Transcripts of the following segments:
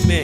me.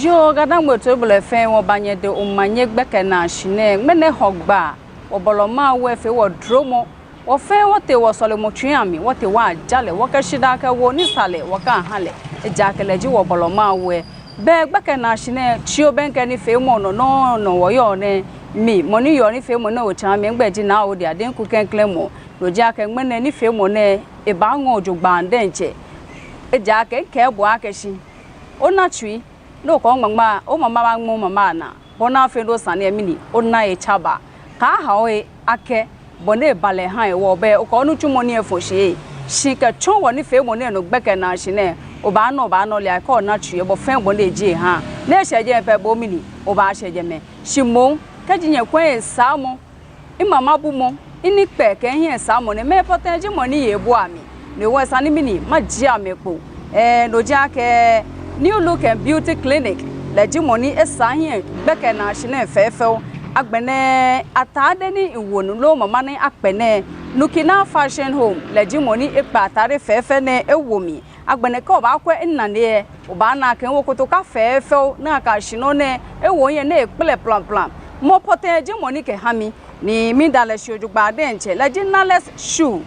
Yo gadang botobule fe wo banye de umanye gbeke na shine mene hogba oboloma we fe wo dromo wo fe wo te wo sole motwiami wo te wa jale wo ka shida ka wo ni sale wo ka hale ejakeleji wo oboloma we be gbeke na shine chio benke ni fe mo no wo yo ne mi moni yo ni fe mo na wo chami ngbeji na wo de aden ku kenkle mo lojake mene ni fe mo ne e ba ngo ojugba ndenche ejake ke bo akeshi onatwi no ko ngma o mama ngmo mama na bona fe do sane mini ona e chaba ka hawe ake bone bale han e wo be o ko nu twumo ne efo shi ka twon wo ni fe mo ne no gbeke na shine o ba no le ka na twie bo fe bo na eji ha na sheje pe bo mini o ba sheje me shimo ka jinye kwen samo imama bu mo ini pe ke hin samo ne me potenji mo ni ye bo ami ne wo sane mini ma ji amepo no ja ke New Look and Beauty Clinic leji money esahin gbeke na shine fefew agbene atade ni iwonu lo mama ni apene Nukina Fashion Home leji money epa atare fefe ne ewomi agbene ka oba kwe nnane oba na kan wokoto ka fefew na ka shino ne ewoyen na ekple plan mo poteji money ke hami ni mindale shojugba denche leji nales shoe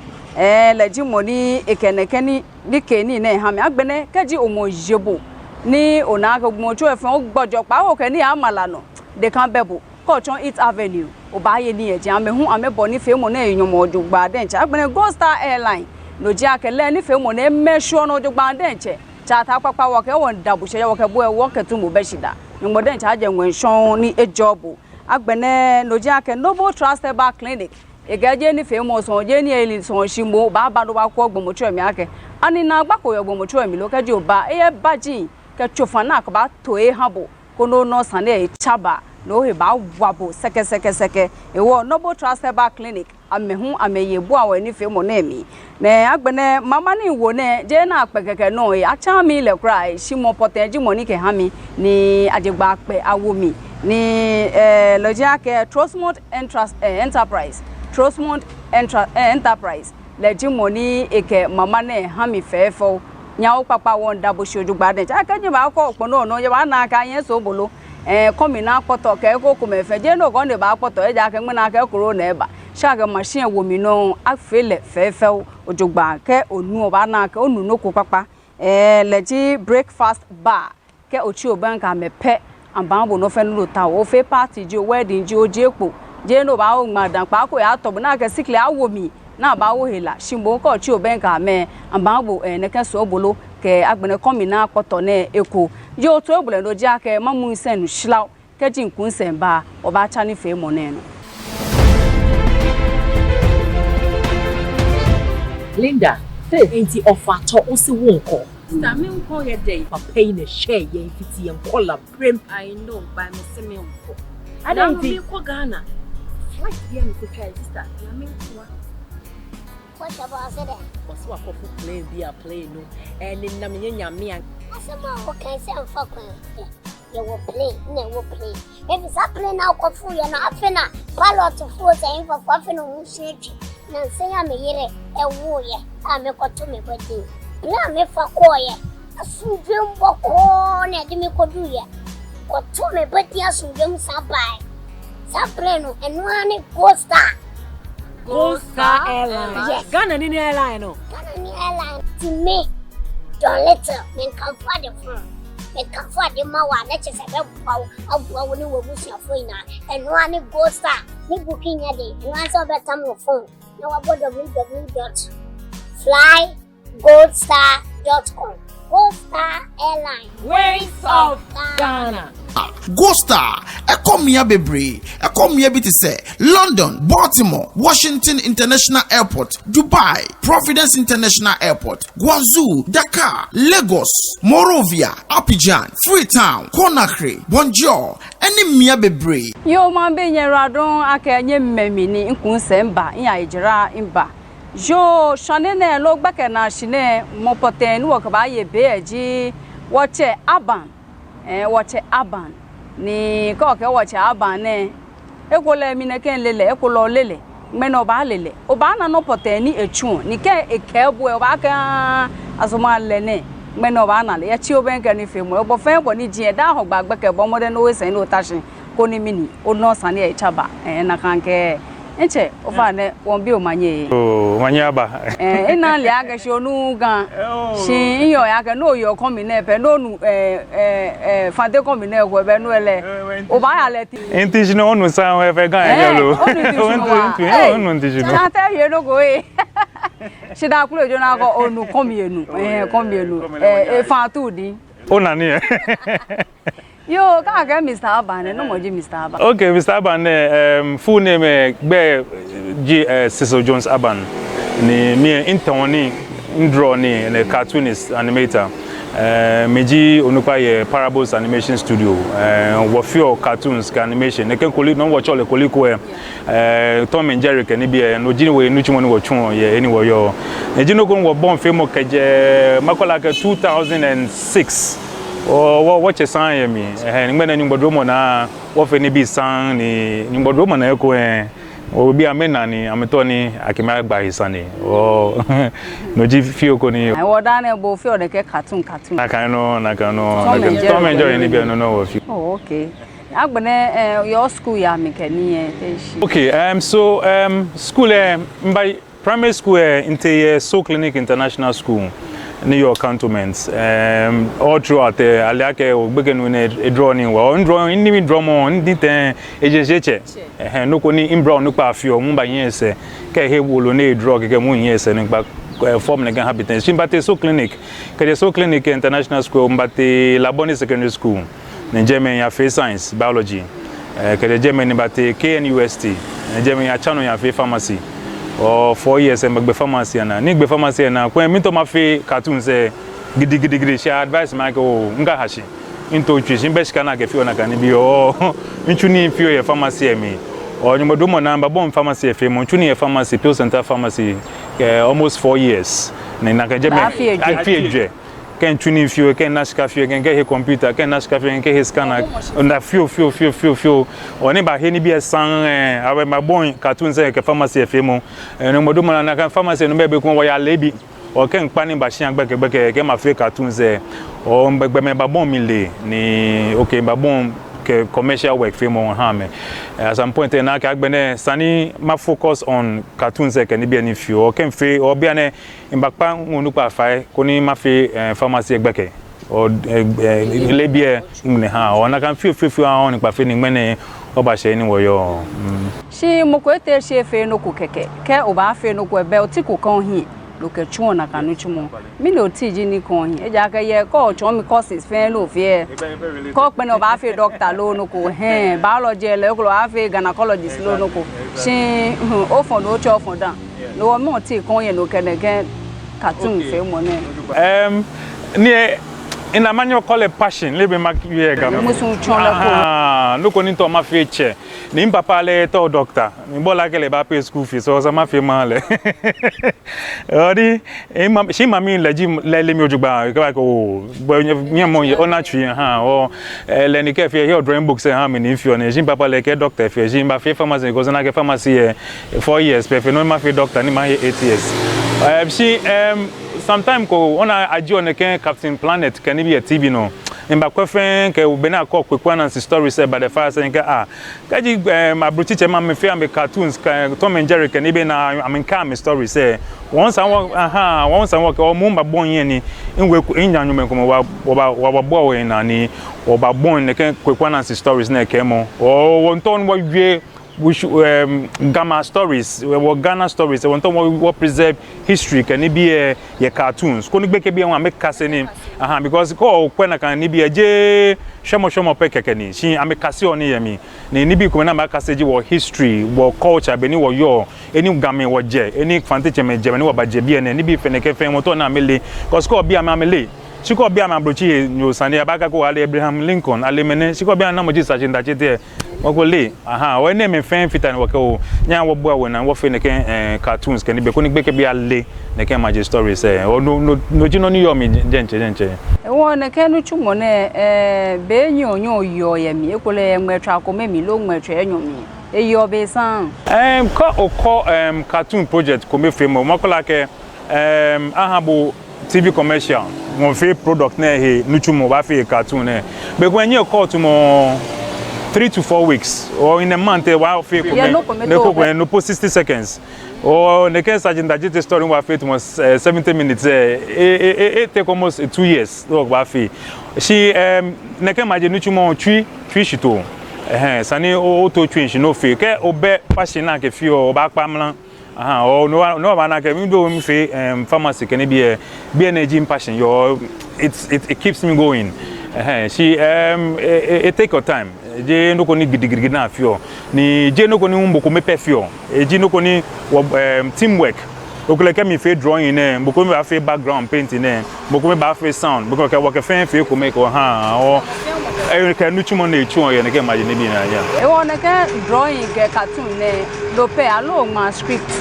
leji money ekenekeni dikeni ne hami agbene keji omojebo ni onaga gbojo efun ogbojo pa o ke ni amala no de kan bebo Culture Eat Avenue obaye ni eje amehu amebo ni femo na enyom ojugba denche agbene Gold Star Airline no ji akele ni femo na emesho no ojugba denche chata papa wo ke won dabushe wo ke bo e wo ke tumu beshida ngbo denche aje nwenshon ni ejobu agbene no ji ake Noble Trustable Clinic egaje ni femo so je ni eli so shimo ba do ba ko ogbomocho emi ake ani na agbako yo ogbomocho emi lo keji oba eye baji ke chofana ko ba to e habo kono no sane e chaba no he ba wabo seke ewo Noble Trustable Clinic amehu ameye bu awe ni fe mo na emi na agbene mama ni wo ne je na apekeke no e acha mi le cry shimo potenji money ke hami ni ajegba pe awomi ni lojia ke Trustmont Enterprise Trustmont Enterprise leji money eke mama ne hami fefo nyawo papa won dabo shojugba den akaje ba ko opono no ye ba na aka yen so bolo komi na poto ke ko ko mefe je no ko ne ba poto e ja ke na ke kuro na eba shage machine wo mi no afele fefe ojugba ke onu ba na ke onu no ko papa leji breakfast bar ke ochi obanka mepe ambanbo no fe no ta o fe party ji wedding ji ojepo je no ba o madan pa ko ya to na ke sikle awomi na ba wo hela shimbo ko chi obenka me ambanbo ne ke so bolo ke agbene komi na poto ne eko yo to ebule no ja ke mamu isen shlau ke jinkun sen ba oba cha ni fe mo ne no Linda enti offer to o se wonko sta me nko ye dey papa yi na share ye fiti ye nkola prem I know by me se me nko ada nti ko Ghana flight dia me ko try sister na me nko what about that? what's what for plane be a plane no and in na me nyame an Asema okay say am fuck you will play no will play if it's a play now ko fu you na afena pilot fu say for afena hu sheki na say am yire e wo ye a me ko to me body na me fa ko ye asu dwem boko na de me ko du ye ko to me body asu dwem sabai sa play no enu ani Gold Star Airline. Yes. Ghana ni airline no. Ghana ni airline to me. Don't let me come for the phone. Me come for the mawa na chese be abu ni wo busu afo ina. Enu ani Gold Star. Ni booking ya dey. You answer better mo phone. Na wa go www.flygoldstar.com. Gold Star Airline. Ways of Ghana. Gold Star, Ekomia Bebre, Ekomia Bitise, London, Baltimore, Washington International Airport, Dubai, Providence International Airport, Guangzhou, Dakar, Lagos, Monrovia, Abidjan, Freetown, Conakry, Bonjour, any Mia Bebre. Yo man be yen radon aka nye mmemi ni nkun semba nya ejira imba Jo shanene lo gbeke na shine mo poten wo ka ba ye beji wache aban wache aban ni ko ke wache aban ne ekole mi ne ken lele ekolo lele meno ba lele o ba na no poten ni echu ni ke ekebu o ba ka asoma lene meno ba na le ya chi oben ke ni fe mo bo fe bo ni jie da ho gba gbeke bo mo de no we sen no tashin ko ni mini o no san e chaba na kan ke enche o fa ne won bi o manye o manye aba ina le aga shi onu gan shi yo ya ke no yo komi na pe no nu fa de komi na ko be no ele o ba ya le ti enti shi no onu san we fe gan e lo onu enti shi no ta te ye no go e shi da kulo jo na ko onu komi enu komi enu fa tu di ona ni Yo, ka Mr. Aban, no more Mr. Aban. Okay, Mr. Aban, full name G. Cecil Jones Aban. Ni me intoni draw ni ne cartoonist animator. Meji onupa ye Parables Animation Studio. Wo few cartoons ka animation. Ne ken koli no watch all koliko Tom and Jerry ken bi no jini we nuchi mo ni wo twon ye any wo yo. Eji no go wo born fame keje makola ke 2006. Watch a sign me, and when any bodromo na, what any be sang, ni bodromo na echo, or be a menani, I'm a Tony, I can mark by his sonny, or no G. Fioconi. I was done a both for the cartoon. I can know, Tom enjoy any be no of you. Oh, okay. I'm gonna your school, Yamikani. Okay, so, school, by primary school, into Soul Clinic International School. New York cantonments all throughout the aliake o begin when a drawing well drawing ni draw mo ndi ten ejejeche no ko ni imbra no pa afio mu ba yen se ke he wolo na draw ke mu yen se no ba form na gan habitant Shimbate So Clinic ke So Clinic International School Mbate Labone Secondary School na German ya face science biology ke German Mbate KNUST na German ya chano ya face pharmacy or 4 years and be pharmacy na ni be pharmacy na when me to ma fe cartoon say gidi she advice ma ko nga hashi into twisi be shika na ke fi ona kan bi o ntuni fi o pharmacy mi o nyumo do mo na ba bon pharmacy fe mo ntuni pharmacy Pill Center pharmacy almost 4 years na ka je me I feel can tune if you can naska few can get a computer can naska few can his scanner and a few or never any be a sang I my boy cartoon say a pharmacy femo and no do na can pharmacy no be ko ya lebi or can planning ba shian gbeke get my fake cartoon say or me ba bon mi le ni okay ba bon commercial work femo ha me at some point na ka gbene sani ma focus on cartoons can be any few or can fe or be an mbakpa ngunu pa fai koni ma fe pharmacy gbeke or lebie ngune ha or na kan few on pa fe ni mene oba she ni wo yo shi mo ko te she fe no ku keke ke oba fe no ku ebe oti ku kan hi lo ke chu na kanu chumo mi no ti ji ni kan hi e ja ke ye ko cho mi courses fe lo fe ko pe no ba fe doctor lo no ku biology le ko ba fe gynecologist lo no ku shi o fon do cho fon dan no mo ti kan ye no ke cartoon fe mo ne ni in a manual call a passion lebe mak ye ga no ko ni to ma fe che ni papa le to doctor ni bola ke le ba pay school fees so ma fe ma le odi she mami le mi ojugba ka ko mi mo ye ona twi ha o le ni ke fe here drawing books ha me ni fi on she papa le ke doctor fe she ba fe pharmacy ko na ke pharmacy 4 years pe fe no ma fe doctor ni ma 8 years she sometime ko ona aji on ke Captain Planet can be a TV no mba kwefen ke ube na ko kwekwana story say by the fire saying kaji my brutiche ma me fe am cartoons Tom and Jerry can be na am calm story say once I work o mu mba bon yen ni nwe nyanwume ko wa bo we na ni oba bon ne ke kwekwana stories na ke mo o wonton wa wie we Ghana stories Ghana stories we want to preserve history can it be a cartoons ko ni gbeke bi won make kase ni because ko kwena kan ni bi je shomo pekeke ni shi am kase oni yemi ni bi ko na ma kase ji wo history wo culture be ni wo yo eni game wo je eni fanteche me je ni wo ba je bi ni bi feneke fen mo to na mele because ko bi am amele Chiko bia ma brochi no sane abaka ko ale Abraham Lincoln ale mene chiko bia na moji sachi ndachete Ogole aha o ne me fan fit and wako nya wo boa we na wo fe ne ken cartoons ken be ko ni gbeke bia le ne ken magic stories o no jino ni yo mi jenche wo ne ken no chumo ne be nyonyo yo ye mi ekole nmetwa ko me mi lo nmetwa enyomi eyo be san ko cartoon project ko me femo makola ke ahabo TV commercial mon fait product na he nuchumo ba fe cartoon na be ko enye call to mo 3 to 4 weeks or in a month wa fe ko no post 60 seconds or the case agent that story wa fe was 70 minutes it take almost 2 years wa fe she neke maje nuchumo twi shito sani o to twi shi no fe ke obe passion na ke fi o ba pamlan oh no ba na ke mi do mi fe pharmacy ke ne be energy passion your it keeps me going she it take your time je no ko ni gidigidi na afio ni je no ko ni mboko mepe fio je no ko ni teamwork okule ke mi fe drawing ne mboko mi ba fe background painting ne mboko mi ba fe sound mboko ke work fe ko make o ke nu chumo na echu o ye ne ke imagine bi na ya e won ke drawing ke cartoon ne lo pe alo ma script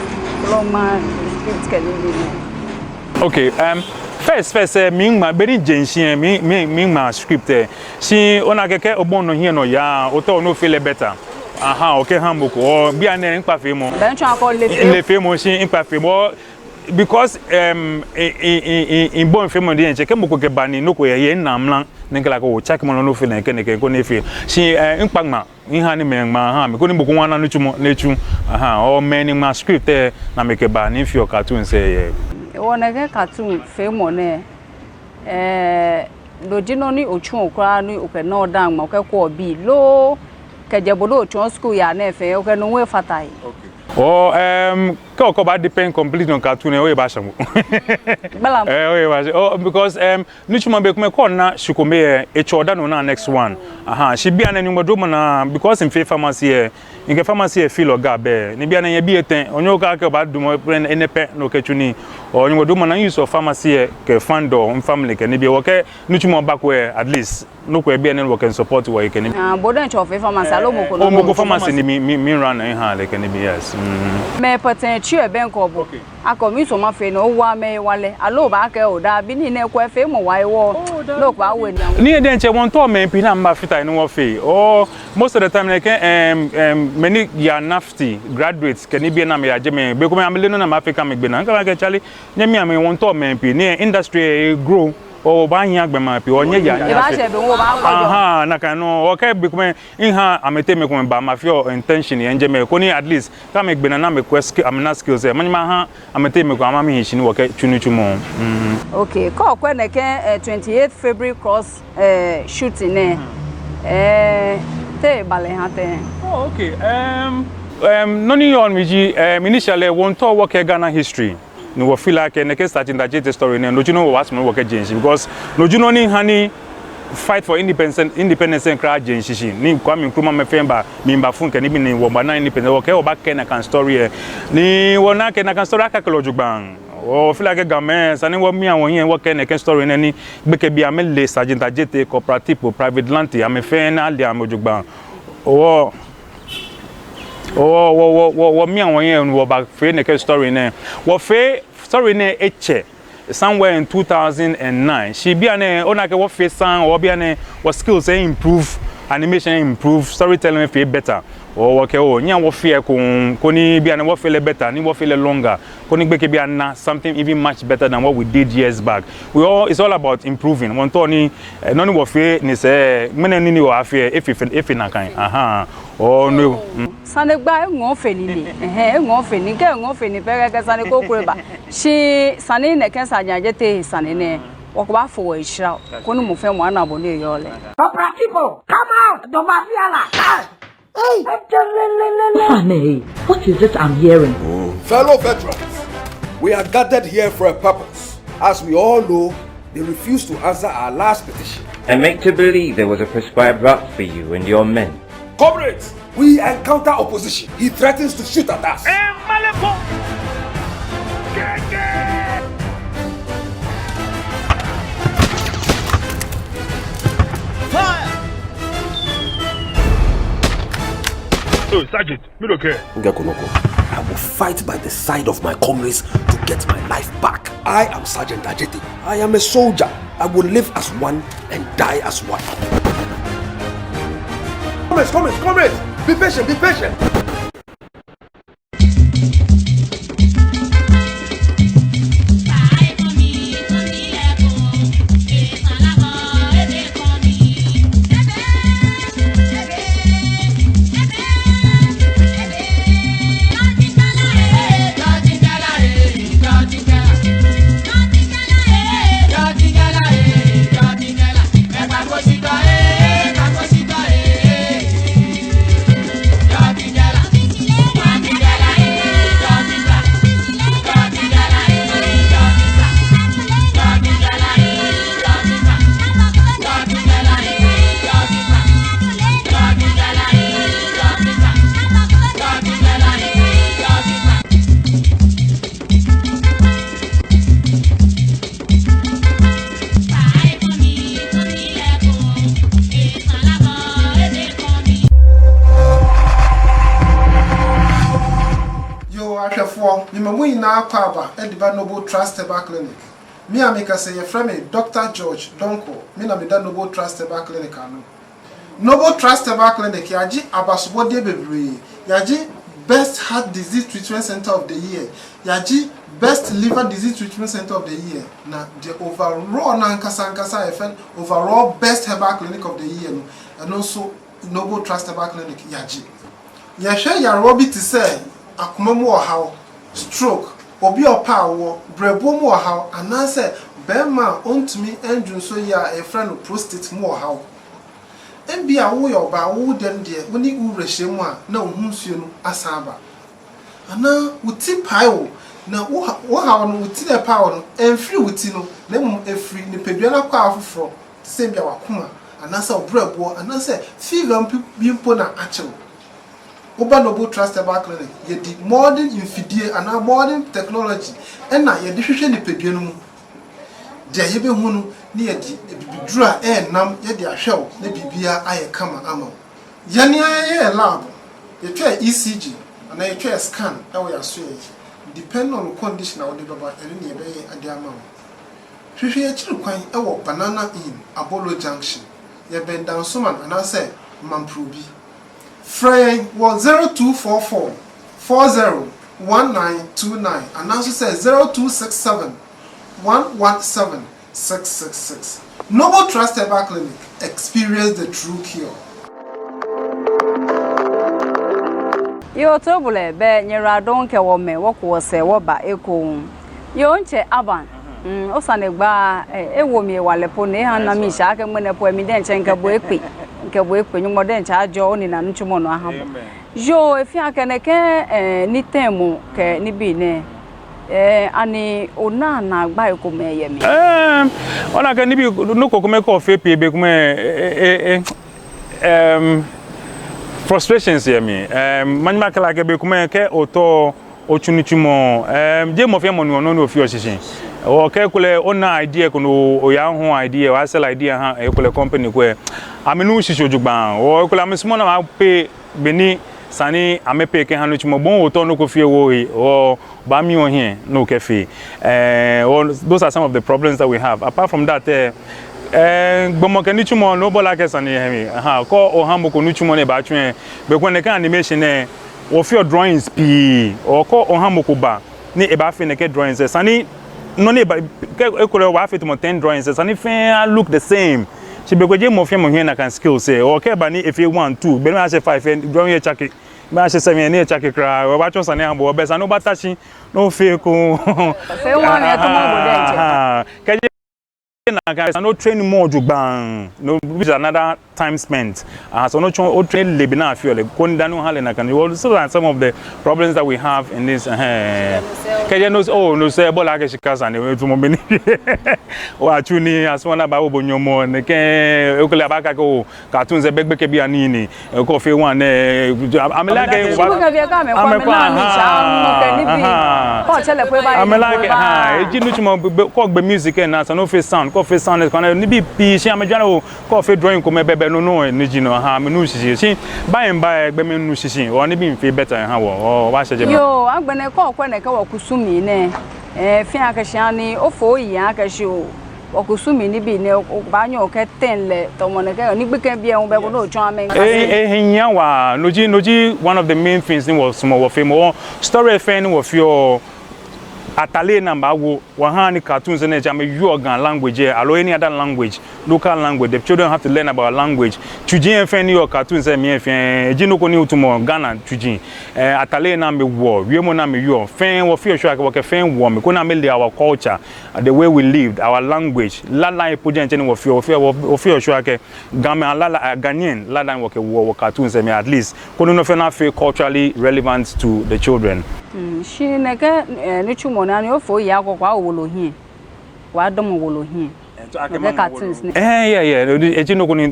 ke ni okay first mingma beri jenshien mingma script si ona keke obon no hie no ya o to no feel better okay hamboko o bia na npa fe mo ben twa ko le fe mo si npa fe mo because in bon fe mo de nche ke moko ke bani no ko ye namlan nkela ko check mo no feel na ke ko ne fe si npa ma nha ni menma me ko ni moko wana no chumo na echu o meni ma script na me ke bani fi o cartoon say wona ke cartoon fe mo ne lo jino ni ochu okra ni oke no dan ma oke ko bi lo ke jebodo ochu school ya na fe oke no we fatai okay ko ba depend complete on cartoon e ba shamu bala because nuchuma be kuma ko na shikome e choda no na next one she bia na nyumo do na because in pharmacy in pharmacy feel oga be ni bia na ye bi eten onyo ka ke ba do mo enepe no ke chuni o nyumo do na use of pharmacy ke fando family ke ni bia wo ke nuchuma back where at least no ko e bia na wo can support wo ke ni bodo cho pharmacy alo mo ko no pharmacy ni mi run in ha le ke ni bia yes me paten chi e ben ko bo akomi so ma fe no wa me wale alo ba ke o da bi ni ne ko fe mo wa wo no kwa we ni e den che won to me pi na ma fita ni wo fe or most of the time like many ya nafty graduates can be na me ya me be ko me amle no na ma Africa me gbe na nka ke chale nyame am won to me pi ni industry grow o ba hin agbema pi o nye ya e ba se be wo ba gbodo na kan no o ke be ko me inha amete me ko ba ma fi intention ye nje me ko ni at least ka me gbe na me quest amna skills e manima ha amete me ko ama me hin wo ke chunuchumo okay ko ne ke 28th February cross shooting ne te bale ha te okay noni on miji initially won to work Ghana history no we feel like na ke starting that jet story no you know what work agency because no you know ni hani fight for independence and crowd agency ni Kwame Nkrumah me femba mimba funke ni bi ni wo ba na independence wo ke o ba ke na kan story ni wona ke na kan story aka kelo jugban o feel like gamen sani wo mi awon yen wo ke na kan story na ni gbeke bi amele sergeant jet cooperative private land am fe na ali am jugban wo mi awon yen wo ba fe na kan story na wo fe story na eche somewhere in 2009 she be an ona ke wo face san or be an what skills improve animation improve storytelling feel better or okay o nya wo fear ko ni be an wo feel better ni wo feel longer ko ni gbeke be an something even much better than what we did years back it's all about improving won to ni no ni wo fear ni say mena ni wo afia if na kan oh no sane gba ngon felile ngon feni ke ngon feni pere ke sane ko kureba shi sane ne ke sanya jete sane ne woko ba fo we shira ko nu mu fe mo ana bo ne yo le people come out do ma fiala hey Honey, what is it I'm hearing? Fellow veterans, we are gathered here for a purpose. As we all know, they refused to answer our last petition and make to believe there was a prescribed route for you and your men. Comrades, we encounter opposition. He threatens to shoot at us. Oh, Sergeant, me don't care. I will fight by the side of my comrades to get my life back. I am Sergeant Ajeti. I am a soldier. I will live as one and die as one. Comrades! Be patient! Noble Trust Herbal Clinic. Me and make say your friend Dr. George Donko. Me na me da Noble Trust Herbal Clinic anu. Noble Trust Herbal Clinic yaji abasubode bebre. Yaji best heart disease treatment center of the year. Yaji best liver disease treatment center of the year. Na the overall nankasa FN overall best herbal clinic of the year. And also Noble Trust Herbal Clinic yaji. Yahwe yarobi ti say akumemu ohaw stroke obi opa wo brebo mu ohaw anase bema ontumi endwun so ya e friend prostate mu ohaw embia wo yo ba wo dem de woni urehye mu a na ohunsuo no asaba ana wuti pai wo na wo haw no wuti de pai wo no enfri wuti no na mum efri ni pedua na kwa afoforo sembia wakoma anase obrebo anase fever bimpo na achew Oba Noble Trust Herbal Clinic, yedi modern infidie and modern technology, and na yedi hwehwe ni pedua no mu. De yebe hu no ni yedi bibidura nam yedi ahwew na bibia aye kama ama. Yani aye lab. Yetwa ECG and yetwa scan e wo yaso ye. Depend on the condition of the baba ene yebe ade ama. Hwehwe ya chiru kwan e wo Banana Inn, Abolo Junction. Yebe dansoman anase Mamprobi. Frey was 0244 401929 and also says 0267 117 666. Noble Trust Herbal Clinic. Experience the true cure. Yo trouble be nyera don ke wo me wo ko se wo ba eko. Yo nche aban. Osane gba ewo mi walepo ne ha na mi sha ke mo ne po mi den chen ke bo ekpe. Nke bo ekpe nyumo den cha jo ni na nchumo no aham. Jo efi akeneke ni temu ke ni bi ne ani ona na gba eko me ye mi. Ona ke ni bi no kokome ko fe pe be kuma frustrations ye mi. Manima kala ke be kuma ke oto ochunichumo je mo fe mo no no fi oshishin. O ke kule ona idea kono o ya ho idea wa sell idea ha e kule company ko amenu shisho jugban o kule amesmo na ma pe beni sani amepe ke hanu chimo bon o to no ko fie wo o ba mi o here no ke fi those are some of the problems that we have. Apart from that gbomo ke ni chimo no bola ke sani hemi ha ko o hambo ko nu chimo ne ba twen be ko ne kan animation e o fi drawings pi o ko o hambo ko ba ni e ba fi ne ke drawings sani no ne ba ekole wa fit mo 10 drawings and if look the same she be go je mo fe mo hwe na kan skill say o ke ba ni if 1 2 be na she 5 drawing e chake ba she 7 ne chake kra o ba cho sane ambo be sa no ba tachi no fe ko fe 1 e to mo go den che no train more jugban no which another time spent so no train lebina feel like kondanu halen can you also some of the problems that we have in this kaje knows no say bola ke shikasa ne to mo beni wa chuni aswana ba obonyomo ne ke okole abaka ko cartoons e begbe ke bia ni ko fe wan amela ke ko chele pe ba amela ke ejinu chimo ko gbe music na so no face sound coffee sound kana ni bi pi shi amedwane o coffee drawing ko mebebe no ni jino ha me nu sisi shi by and by egbe me nu sisi o ni bi mfe better ha wo o wa sheje yo agbene ko ne ka wo kusumi ne fi akashia ni ofo yi akashi o wo kusumi ni bi ne ba nyo ke tenle to mo ne ka ni gbeke bi e won be ko no twan amen hinya wa noji one of the main things in was small of him story fan of your atale number wo wahani cartoons and jam Yoruba language alo any other language local language the children have to learn about language tujin fan your cartoons e me fan ejinoko ni utumo Ghana tujin atale na me wo wiemo na me yo fan wo fi sure ka fan wo me ko na me our culture the way we lived our language la project ni wo fi sure ka Ghanaian la dan wo cartoons e me at least ko no fe na feel culturally relevant to the children. She nega nuchumo na ni ofo ya akokwa owolohin wa dom owolohin yeah ejinoko ni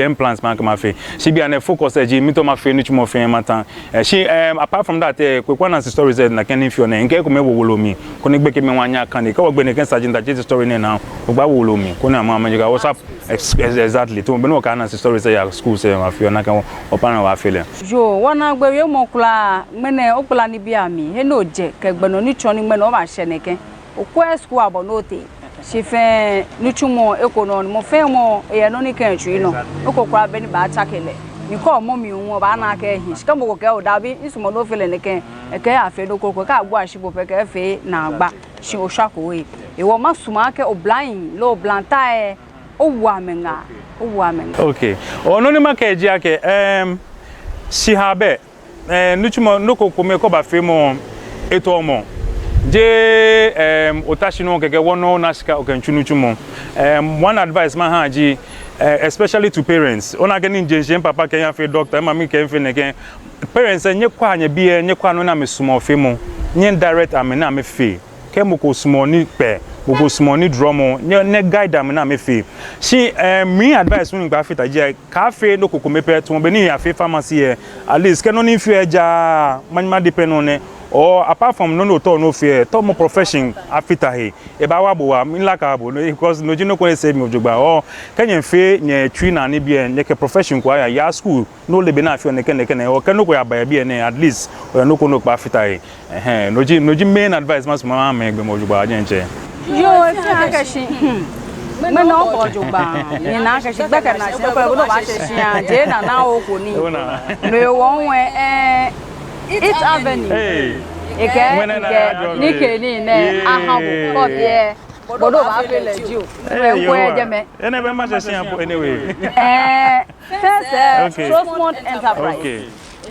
implants man come afi she be an focus eji mi to ma fe nuchumo fe matan she apart from that kwekwa na stories na kenin fi ona nke ko me wolomi ko ni gbeke me wanya kan ni ka wo gbe ne ken Sergeant Ajete story ne na ogba wolomi ko na ma majiga WhatsApp exactly to be no ka na stories ya school say ma fi ona kan opana wa fele yo wona gbe we mo kula mene okula ni bia mi he no je ke gbeno ni choni mene o ba hye ne ken okwa school abonote she fe nuchumo ekono mo fe mo e no ni kan twi no okokwa be ni ba chakele ni ko mo mi won ba na ka hi shika mo ko ke o da bi isumo no fele ne ken e ke afe do kokko ka agbo ashibo pe ke fe na agba shi o shako we e wo masuma ke o blind lo blanta e o wa menga okay ono ni maka eji ake si habe nuchumo no kokko me ko ba fe mo eto omo je otashino keke wono nashika okenchunuchumo one advice ma haji especially to parents ona gani njenje papa kenya fe doctor mama ken fe neken parents nye kwa anya bie nye kwa no na mesumo fe mo nye direct amena me fe ke moko sumo ni pe moko sumo ni dromo ne guide amena me fe she me advice mun gba fita je ka fe no kokomepe to mo be ni afi pharmacy at least ke no ni fi eja manima depend on ne or apart from no fear to mo profession afita he e ba wa bo wa mi la ka bo because no jino ko say mi ojogba o kenyen fe nye twi na ne bia nye ke profession kwa ya school no le be na fe ne ken o ken no ko ya ba bia ne at least no ko no pa afita he no ji main advice mas mama me gbe mo ojogba ajenche yo ti akashi me no ko ojogba ni na akashi gbe ka na se ko no ba se sia je na o ko ni no won we It's Avenue. Hey. Nike ni ne ahabu kopie. Bodo ba fele ju. Nkwe jeme. Ene be ma se sian anyway. First Trustmont Enterprise.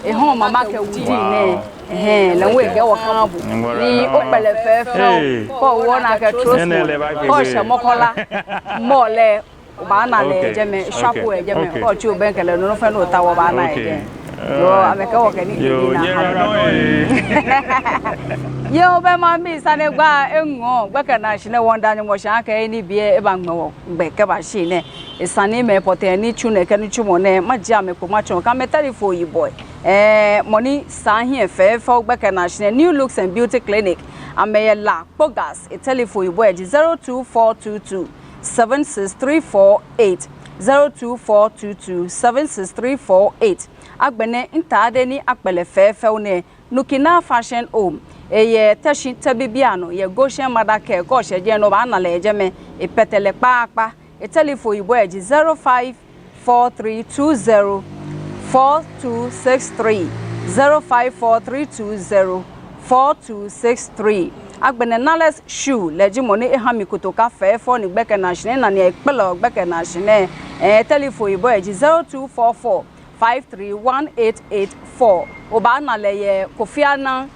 E hon mama ke wudi ne. La we ke wo kan abu. Ni opele fefe. Ko wo na ke Trustmont. Ko se mokola. Mole ba na le jeme shapu e jeme. Ko chu ben kele no fe no ta wo ba na e. Yo ameka wo keni yo be ma mi sane gba enwo gbeke na shine wonda ni mo sha ka ni bie e ba ngwo gbe ke ba shine e sane me pote ni chu ne ke ni chu mo ne ma ji ameko ma chu ka me telephone yi boy money san here fe fo gbeke na shine New Looks and Beauty Clinic ameye la pogas e telephone yi boy 02422 76348 02422 76348 agbene ntade ni akpele fefe one nukina fashion home eye tashin tabibiano ye Goshen Madake ko sheje no ba na leje me e petele paapa e telephone ibo eji 054320 4263 054320 4263 agbene nales shoe leji mo ni ehami kutoka fefo ni gbeke na shine na ni ekpelo gbeke na shine telephone ibo eji 0244 531884 oba na leye kofiana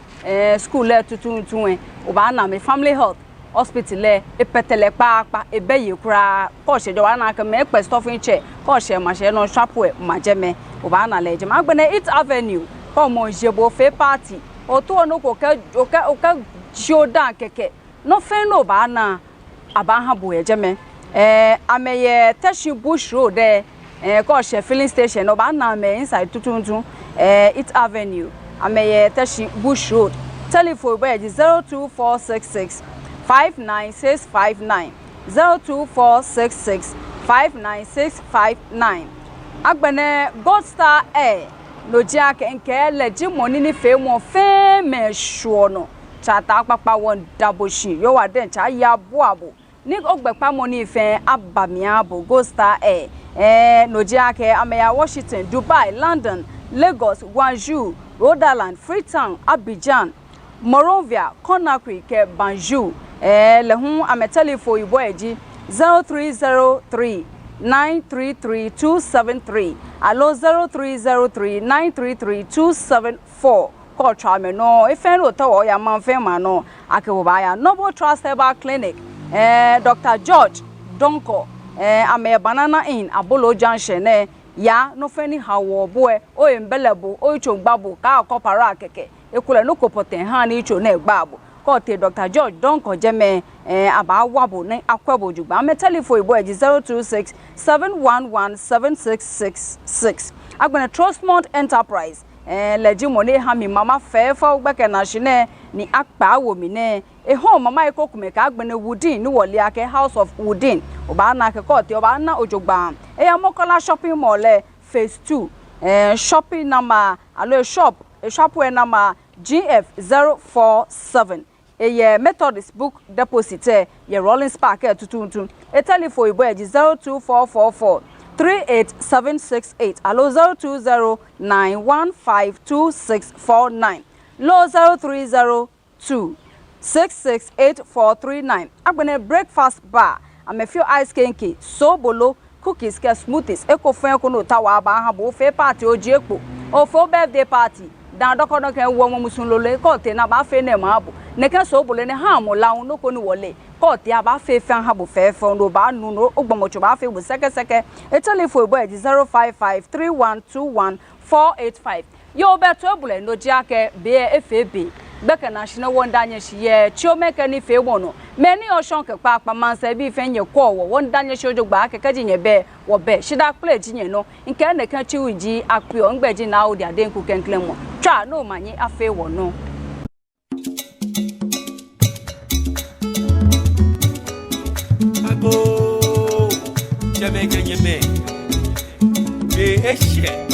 school le tutuntun oba na me family health hospital le epetele paapa ebeye kura ko sejo wa na ka me pe stuffing chair ko se ma se no shapu e majeme oba na leje ma gbene it avenue ko mo jebo fe party o to no ko o ka jodan keke no fe no ba na aba ha bo ejeme ameye tashi bush road ko she filling station no ba na me inside tutuntun it avenue ameye tashi bush road telephone by 02466 59659 02466 59659 agbene Gold Star Air no jack nke leji money ni fe mo fe me sure no chata papa won daboshi yo wa den cha ya boabo ni ogbepa money fe abamiabo Gold Star Air no jack ameya Washington, Dubai, London, Lagos, Guangzhou, Rhode Island, Freetown, Abidjan, Monrovia, Conakry ke Banjul le hun ame telephone ibo eji 0303 933-273 alo 0303-933-274 call chame no ife no to ya man fe ma no akeboba ya Noble Trust Herbal Clinic Dr. George Donko ame Banana Inn Abolo Junction ya no feni hawo boe o embelebo o ichogbabu ka akopara akeke ekule no kopoten ha ni icho na egbabo Kote Dr. George Donko Jeme aba wabo ne akwebo jugba ame telephone ibo eji 026 711 7666 agbene Trustmont Enterprise leji money ha mi mama fefa ugbeke na shine ni akpa awomi ne ho mama ikokume ka agbene Woodin ni wole ake House of Woodin oba na ke kote oba na ojogba ya Mokola shopping mall phase 2 shopping number alo shop number GF 047 ye Methodist book deposit ye Rolling Spark tutuntu telephone ibo eji 02444 38768 alo 0209152649 low 0302 668439 agbene breakfast bar amefio ice cake sobolo cookies ke smoothies ekofen ko no tawa ba ha bo fe party oji epo o fo birthday party dan dokono kan wo mo musun lole ko te na ba fe ne ma bo ne kan so bole ne ha mo lawo no ko ni wole ko te aba fe fan ha bo fe fe no ba nu no ogbomocho ba fe bo seke telephone bo e 0553121485 yo beto bole no jiake be FAB beke national wonder nya hie chiomeke ni fe wo no meni oshon ke pa mansa bi fe nye ko wo wonder nya shojo gba keke jinye be wo be shida play jinye no nke na kan chiwiji akpio ngbeji na odi adenku kenklemo twa no manye afe wo no ago chemeke nyeme be ehye